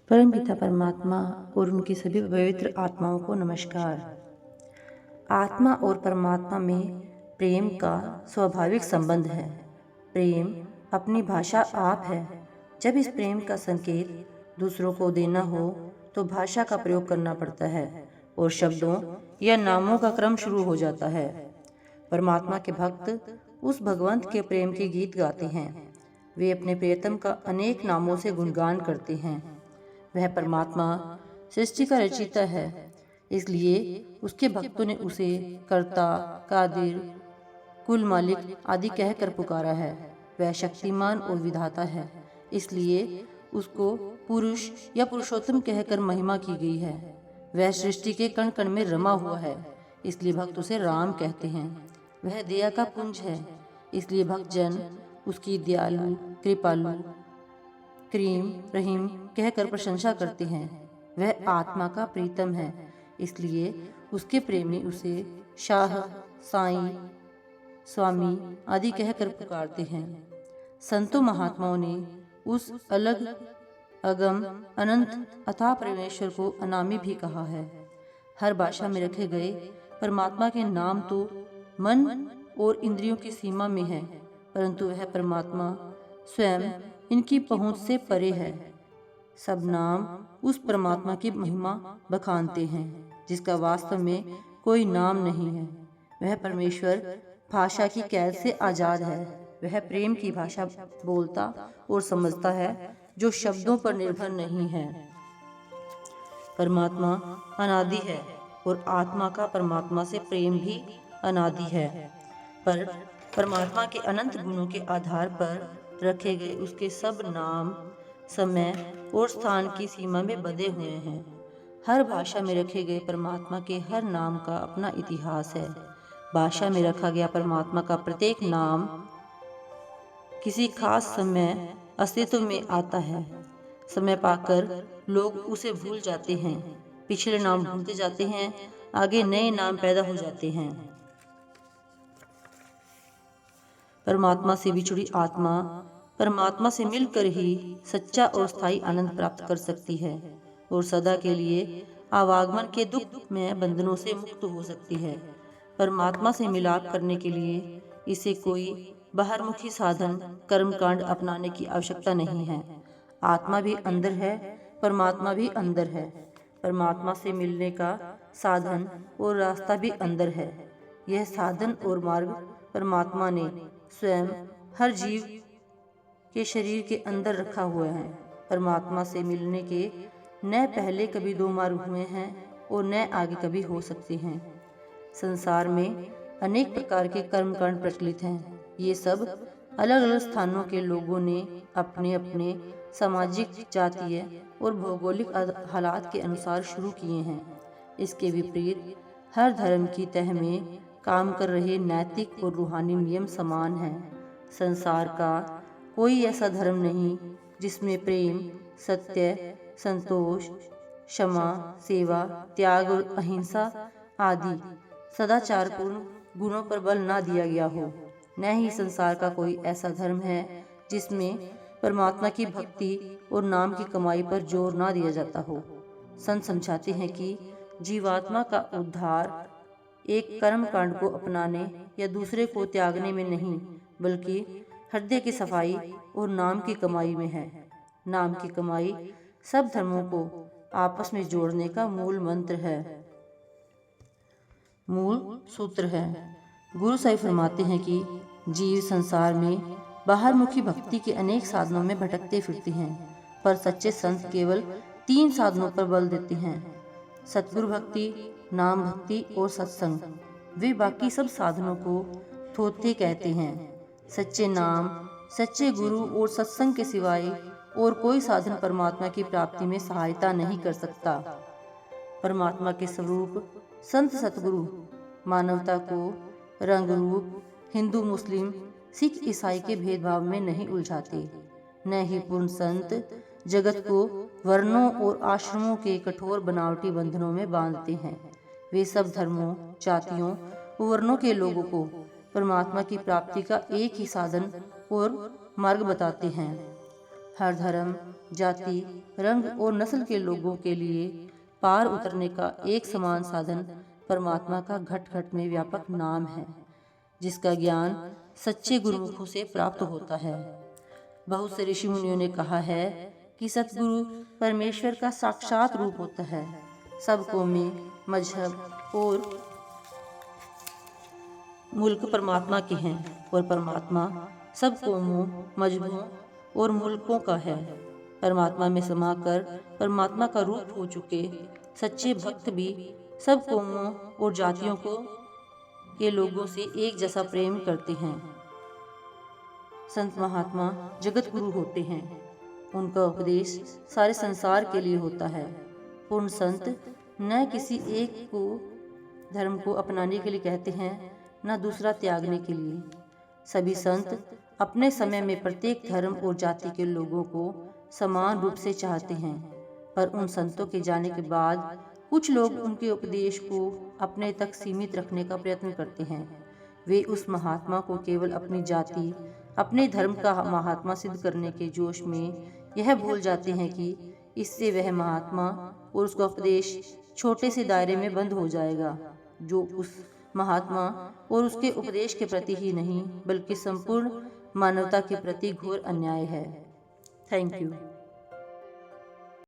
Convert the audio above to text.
परमपिता परमात्मा और उनकी सभी पवित्र आत्माओं को नमस्कार। आत्मा और परमात्मा में प्रेम का स्वाभाविक संबंध है। प्रेम अपनी भाषा आप है। जब इस प्रेम का संकेत दूसरों को देना हो तो भाषा का प्रयोग करना पड़ता है और शब्दों या नामों का क्रम शुरू हो जाता है। परमात्मा के भक्त उस भगवंत के प्रेम के गीत गाते हैं। वे अपने प्रियतम का अनेक नामों से गुणगान करते हैं। वह परमात्मा सृष्टि का रचयिता है, इसलिए उसके भक्तों ने उसे कर्ता, कादिर, कुल मालिक आदि कहकर पुकारा है। वह शक्तिमान और विधाता है, इसलिए उसको पुरुष या पुरुषोत्तम कहकर महिमा की गई है। वह सृष्टि के कण कण में रमा हुआ है, इसलिए भक्त उसे राम कहते हैं। वह दया का पुंज है, इसलिए भक्त जन उसकी दयालु, कृपालु, करीम, रहीम कहकर प्रशंसा करते हैं। वह आत्मा का प्रीतम है, इसलिए उसके प्रेमी उसे शाह, साईं, स्वामी आदि कहकर पुकारते हैं। संतों महात्माओं ने उस अलग, अगम, अनंत अथाह परमेश्वर को अनामी भी कहा है। हर भाषा में रखे गए परमात्मा के नाम तो मन और इंद्रियों की सीमा में है, परंतु वह परमात्मा स्वयं इनकी पहुंच से परे है। सब नाम उस परमात्मा की महिमा बखानते हैं, जिसका वास्तव में कोई नाम नहीं है। वह परमेश्वर भाषा की कैद से आजाद है। वह प्रेम की भाषा बोलता और समझता है, जो शब्दों पर निर्भर नहीं है। परमात्मा अनादि है और आत्मा का परमात्मा से प्रेम भी अनादि है, पर परमात्मा के अनंत गुणों के आधार पर रखे गए उसके सब नाम समय और स्थान की सीमा में बंधे हुए हैं। हर भाषा में रखे गए परमात्मा के हर नाम का अपना इतिहास है। भाषा में रखा गया परमात्मा का प्रत्येक नाम किसी खास समय अस्तित्व में आता है। समय पाकर लोग उसे भूल जाते हैं, पिछले नाम भूलते जाते हैं, आगे नए नाम पैदा हो जाते हैं। परमात्मा से बिछुड़ी आत्मा परमात्मा से मिलकर ही सच्चा और स्थायी आनंद प्राप्त कर सकती है और सदा के लिए आवागमन के दुख में बंधनों से मुक्त हो सकती है। परमात्मा से मिलाप करने के लिए इसे कोई बाहरमुखी साधन, कर्मकांड अपनाने की आवश्यकता नहीं है। आत्मा भी अंदर है, परमात्मा भी अंदर है। परमात्मा से मिलने का साधन और रास्ता भी अंदर है। यह साधन और मार्ग परमात्मा ने स्वयं हर जीव के शरीर के अंदर रखा हुआ है। परमात्मा से मिलने के न पहले कभी दो मार्ग हुए हैं और न आगे कभी हो सकते हैं। संसार में अनेक प्रकार के कर्मकांड प्रचलित हैं। ये सब अलग अलग स्थानों के लोगों ने अपने अपने सामाजिक, जातीय और भौगोलिक हालात के अनुसार शुरू किए हैं। इसके विपरीत हर धर्म की तह में काम कर रहे नैतिक और रूहानी नियम समान हैं। संसार का कोई ऐसा धर्म नहीं जिसमें प्रेम, सत्य, संतोष, क्षमा, सेवा, त्याग और अहिंसा आदि सदाचारपूर्ण गुणों पर बल ना दिया गया हो। न ही संसार का कोई ऐसा धर्म है जिसमें परमात्मा की भक्ति और नाम की कमाई पर जोर ना दिया जाता हो। संत समझाते हैं कि जीवात्मा का उद्धार एक कर्म कांड को अपनाने या दूसरे को त्यागने में नहीं, बल्कि हृदय की सफाई और नाम की कमाई में है। नाम की कमाई सब धर्मों को आपस में जोड़ने का मूल मंत्र है, मूल सूत्र है। गुरु साहिब फरमाते हैं कि जीव संसार में बाहरमुखी भक्ति के अनेक साधनों में भटकते फिरते हैं, पर सच्चे संत केवल 3 साधनों पर बल देते हैं: सतगुरु भक्ति, नाम भक्ति और सत्संग। वे बाकी सब साधनों को थोथे कहते हैं। सच्चे नाम, सच्चे गुरु और सत्संग के सिवाय और कोई साधन परमात्मा की प्राप्ति में सहायता नहीं कर सकता। परमात्मा के स्वरूप संत सतगुरु मानवता को रंग रूप, हिंदू, मुस्लिम, सिख, ईसाई के भेदभाव में नहीं उलझाते। न ही पूर्ण संत जगत को वर्णों और आश्रमों के कठोर बनावटी बंधनों में बांधते हैं। वे सब धर्मों, जातियों और वर्णों के लोगों को परमात्मा की प्राप्ति का एक ही साधन और मार्ग बताते हैं। हर धर्म, जाति, रंग और नस्ल के लोगों के लिए पार उतरने का एक समान साधन परमात्मा का घट घट में व्यापक नाम है, जिसका ज्ञान सच्चे गुरुमुखों से प्राप्त होता है। बहुत से ऋषि मुनियों ने कहा है कि सतगुरु परमेश्वर का साक्षात रूप होता है। सब कौमें, मजहब और मुल्क परमात्मा के हैं और परमात्मा सब कौमों, मजहबों और मुल्कों का है। परमात्मा में समाकर परमात्मा का रूप हो चुके सच्चे भक्त भी सब कौमों और जातियों के लोगों से एक जैसा प्रेम करते हैं। संत महात्मा जगत गुरु होते हैं। उनका उपदेश सारे संसार के लिए होता है। पूर्ण संत न किसी एक को धर्म को अपनाने के लिए कहते हैं, न दूसरा त्यागने के लिए। सभी संत अपने समय में प्रत्येक धर्म और जाति के लोगों को समान रूप से चाहते हैं, पर उन संतों के जाने के बाद कुछ लोग उनके उपदेश को अपने तक सीमित रखने का प्रयत्न करते हैं। वे उस महात्मा को केवल अपनी जाति, अपने धर्म का महात्मा सिद्ध करने के जोश में यह भूल जाते हैं कि इससे वह महात्मा और उसका उपदेश छोटे से दायरे में बंद हो जाएगा, जो उस महात्मा और उसके उपदेश के प्रति ही नहीं बल्कि संपूर्ण मानवता के प्रति घोर अन्याय है। Thank you.